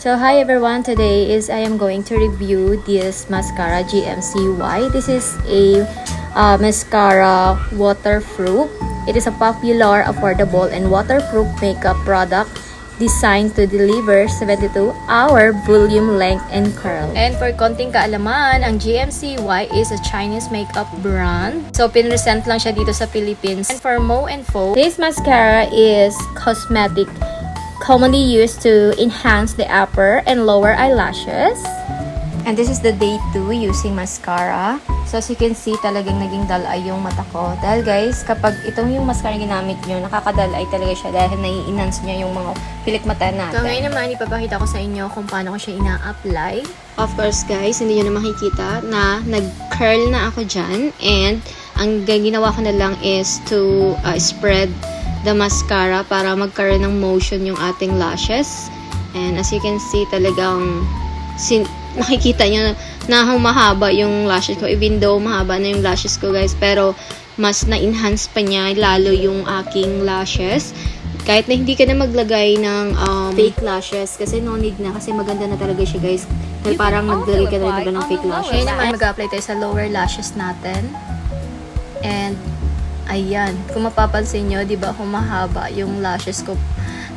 So hi everyone, today I am going to review this mascara GMCY. This is a mascara waterproof. It is a popular, affordable, and waterproof makeup product designed to deliver 72-hour volume, length, and curl. And for konting kaalaman, ang GMCY is a Chinese makeup brand. So pinresent lang siya dito sa Philippines. And for Mo and Fo, this mascara is cosmetic, commonly used to enhance the upper and lower eyelashes. And this is the day 2 using mascara. So as you can see, talagang naging dull eye yung mata ko. Dahil guys, kapag itong yung mascara ginamit nyo, nakaka-dull eye talaga siya dahil nai-enhance niya yung mga pilik mata natin. So ngayon naman, ipapakita ko sa inyo kung paano ko siya ina-apply. Of course guys, hindi nyo na makikita na nag-curl na ako dyan. And ang ginawa ko na lang is to spread the mascara para magkaroon ng motion yung ating lashes. And as you can see, talagang nakikita nyo na mahaba yung lashes ko. Even though mahaba na yung lashes ko guys, pero mas na-enhance pa niya lalo yung aking lashes. Kahit na hindi ka na maglagay ng fake lashes, kasi no need na, kasi maganda na talaga siya guys. Dahil parang maglagay ka na rin ng fake lashes. Ngayon naman mag-apply tayo sa lower lashes natin. And ayan, kung mapapansin nyo, di ba humahaba yung lashes ko.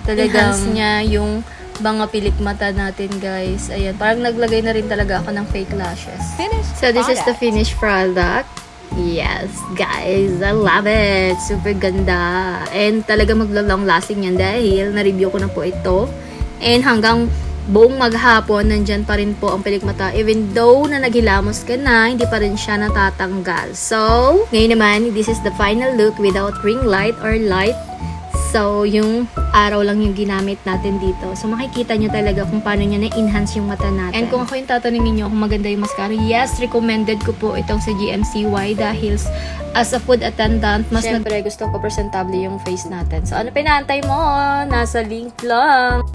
Talagang enhance niya yung mga pilik mata natin guys. Ayan, parang naglagay na rin talaga ako ng fake lashes. So this is the finished product. Yes, guys, I love it. Super ganda. And talaga maglo-long lasting yan dahil na-review ko na po ito. And hanggang buong maghapon, nandyan pa rin po ang pilik mata. Even though na naghilamos ka na, hindi pa rin siya natatanggal. So, ngayon naman, this is the final look without ring light or light. So, yung araw lang yung ginamit natin dito. So, makikita nyo talaga kung paano niya na-enhance yung mata natin. And kung ako yung tatanungin nyo kung maganda yung mascara, yes, recommended ko po itong sa GMCY dahil as a food attendant, mas syempre gusto ko presentable yung face natin. So, ano pinantay mo? Nasa link lang.